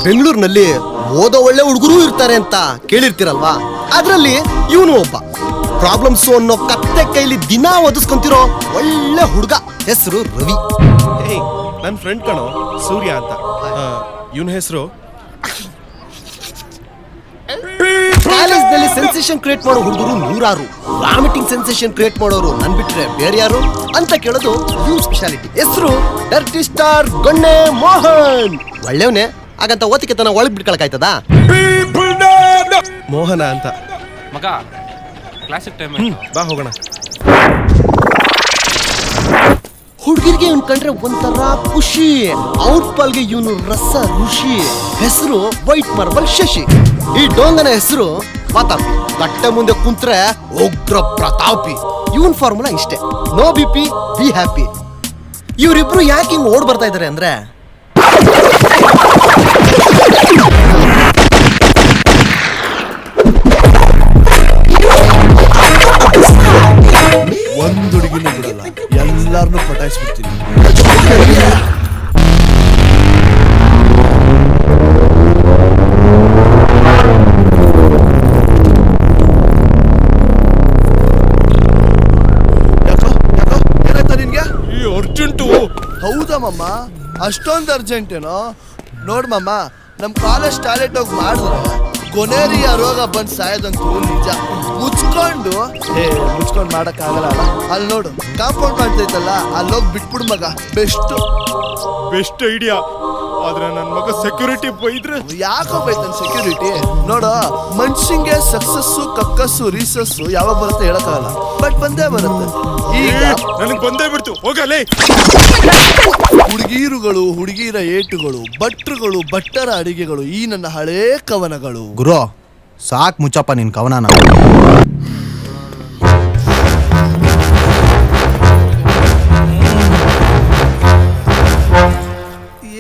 ಬೆಂಗಳೂರಿನಲ್ಲಿ ಓದೋ ಒಳ್ಳೆ ಹುಡುಗರು ಇರ್ತಾರೆ ಅಂತ ಕೇಳಿರ್ತೀರಲ್ವಾ, ಅದ್ರಲ್ಲಿ ಇವನು ಒಬ್ಬ. ಪ್ರಾಬ್ಲಮ್ಸ್ ಅನ್ನೋ ಕತ್ತೆ ಕೈಲಿ ದಿನ ಓದಿಸ್ಕೊಂತಿರೋ ಒಳ್ಳೆ ಹುಡುಗ. ಹೆಸರು ರವಿ. ನನ್ನ ಫ್ರೆಂಡ್ ಕಣೋ, ಸೂರ್ಯ ಅಂತ. ಇವನ ಹೆಸರು. ಕಾಲೇಜ್ನಲ್ಲಿ ಸೆನ್ಸೇಷನ್ ಕ್ರಿಯೇಟ್ ಮಾಡೋ ಹುಡುಗರು ನೂರಾರು. ವಾಮಿಟಿಂಗ್ ಸೆನ್ಸೇಷನ್ ಕ್ರಿಯೇಟ್ ಮಾಡೋರು ನನ್ ಬಿಟ್ರೆ ಬೇರೆ ಯಾರು ಅಂತ ಕೇಳೋದು ಇವ್ರ ಸ್ಪೆಷಾಲಿಟಿ. ಹೆಸರು ಡರ್ಟಿ ಸ್ಟಾರ್ ಗೊಣ್ಣೆ ಮೋಹನ್. ಒಳ್ಳೆಯವನೇ, ಹಾಗಂತ ಓದಿಕೆ ತನ ಒಳಗ್ ಬಿಟ್ಕೊಳಕಾಯ್ತದ? ಮೋಹನ ಅಂತ ಮಗ. ಕ್ಲಾಸಿಕ್ ಟೈಮ್ ಬಾ ಹೋಗೋಣ. ಹುಡುಗಿರಿಗೆ ಇವ್ನ್ ಕಂಡ್ರೆ ಒಂಥರ ಖುಷಿ. ಔಟ್ ಪಾಲ್ಗೆ ಇವನು ರಸ ಋಷಿ. ಹೆಸರು ವೈಟ್ ಮಾರ್ಬಲ್ ಶಶಿ. ಈ ಡೋಂಗನ ಹೆಸರು ವಾತಾಪಿ. ಕಟ್ಟೆ ಮುಂದೆ ಕುಂತ್ರೆ ಉಗ್ರ ಪ್ರತಾಪಿ. ಇವನ್ ಫಾರ್ಮುಲಾ ಇಷ್ಟೇ, no B P be happy. ಇವರಿಬ್ರು ಯಾಕೆ ಹಿಂಗ್ ಓಡ್ ಬರ್ತಾ ಇದಾರೆ ಅಂದ್ರೆ, ಒಂದು ಹುಡುಗಿನೂ ಬಿಡಲ್ಲ, ಎಲ್ಲಾರನ್ನೂ ಪಟಾಯಿಸ್ಬಿಡ್ತೀನಿ. ಏನಾಯ್ತಾ ನಿನ್ಗೆ? ಅರ್ಜೆಂಟು. ಹೌದಾ ಮಮ್ಮ, ಅಷ್ಟೊಂದು ಅರ್ಜೆಂಟೇನೋ? ನೋಡ್ ಮಮ್ಮ, ನಮ್ ಕಾಲೇಜ್ ಟಾಯ್ಲೆಟ್ ಹೋಗಿ ಮಾಡಿದ್ರೆ ಕೊನೆರಿಯ ರೋಗ ಬಂದ್ ಸಾಯೋದಂತೂ ನಿಜ. ಮುಚ್ಕೊಂಡು ಮಾಡಕ್ ಆಗಲ್ಲ. ಅಲ್ಲಿ ನೋಡು, ಕಾಂಪೌಂಡ್ ಮಾಡ್ತೈತಲ್ಲ, ಅಲ್ಲಿ ಹೋಗಿ ಬಿಟ್ಬಿಡು ಮಗ. Best idea. ಆದ್ರೆ ನನ್ ಮಗ ಸೆಕ್ಯೂರಿಟಿ ಬೈದ್ರೆ. ಯಾಕೋ ಬೈತಾನೆ ಸೆಕ್ಯೂರಿಟಿ? ನೋಡು, ಮನ್ಷಿಂಗೆ ಸಕ್ಸಸ್ಸು ಕಕ್ಕಸ್ಸು ರೀಸಸ್ಸು ಯಾವಾಗ ಬರುತ್ತೆ ಹೇಳಕ್ಕಾಗಲ್ಲ, ಬಟ್ ಬಂದೇ ಬರುತ್ತೆ. ಈಗ ನನಗ್ ಬಂದೇ ಬಿಡ್ತು, ಹೋಗಲೇ. ಹುಡುಗೀರುಗಳು, ಹುಡುಗಿರ ಏಟುಗಳು, ಭಟ್ರುಗಳು, ಭಟ್ಟರ ಅಡಿಗೆಗಳು, ಈ ನನ್ನ ಹಳೇ ಕವನಗಳು. ಗುರು ಸಾಕ್ ಮುಚ್ಚಪ್ಪ ನಿನ್ ಕವನನ.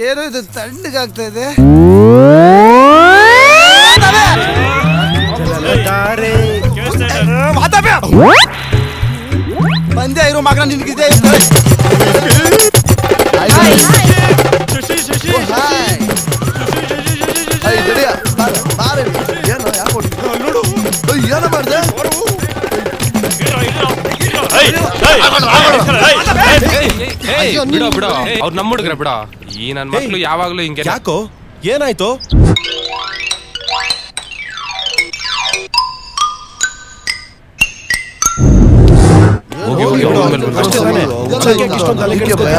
ಏನೋ ಇದು ತಣ್ಣಗಾಗ್ತಾ ಇದೆ. ಬಂದೆ ಇರೋ ಮಗನ ನಿನ್ಗಿದೆ. ಏನೋ ಮಾಡ್ದೆ? ಬಿಡೋ ಬಿಡೋ, ಅವ್ರು ನಮ್ಮ ಹುಡುಗ್ರ ಬಿಡೋ. ಈ ನನ್ ಮಕ್ಳು ಯಾವಾಗ್ಲೂ ಹಿಂಗೆ. ಯಾಕೋ, ಏನಾಯ್ತು? ಹೋಗಿ ಹೋಗಿ ಅಷ್ಟೇ ತಾನೇ? ಇಷ್ಟೊಂದು ತಲೆ ಕೆಡಿಸ್ಕೊತೀಯ?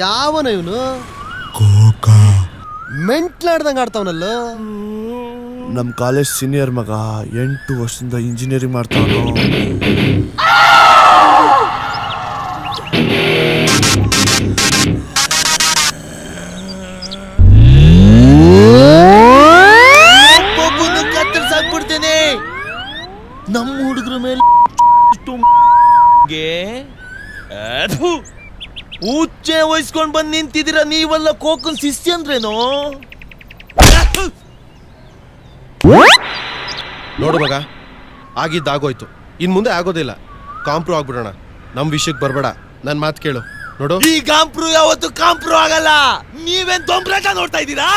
ಯಾವನ ಇವನು? ಮೆಂಟ್ಲಾಡ್ದಂಗ ಆಡ್ತಾವನಲ್ಲ. ನಮ್ ಕಾಲೇಜ್ ಸೀನಿಯರ್ ಮಗ, 8 ವರ್ಷದಿಂದ ಇಂಜಿನಿಯರಿಂಗ್ ಮಾಡ್ತಾವನು. ಕತ್ತರಿಸಾಕ್ಬಿಡ್ತೇನೆ. ನಮ್ಮ ಹುಡುಗರ ಮೇಲೆ ಉಚ್ಚೆ ವಹಿಸ್ಕೊಂಡ್ ಬಂದ್ ನಿಂತಿದ್ದೀರ ನೀವಲ್ಲ. ಕೋಕನ್ ಶಿಸ್ತಿ ಅಂದ್ರೇನು? ನೋಡು ಮಗ, ಆಗಿದ್ದಾಗೋಯ್ತು, ಇನ್ ಮುಂದೆ ಆಗೋದಿಲ್ಲ. ಕಾಂಪ್ರೂ ಆಗ್ಬಿಡೋಣ. ನಮ್ ವಿಷಯಕ್ಕೆ ಬರ್ಬೇಡ, ನನ್ ಮಾತು ಕೇಳು. ನೋಡು, ಈ ಕಾಂಪ್ರೂ ಯಾವತ್ತು ಕಾಂಪ್ರೂ ಆಗಲ್ಲ. ನೀವೇನ್ ದೊಂಬ್ರಾಟ ನೋಡ್ತಾ ಇದ್ದೀರಾ?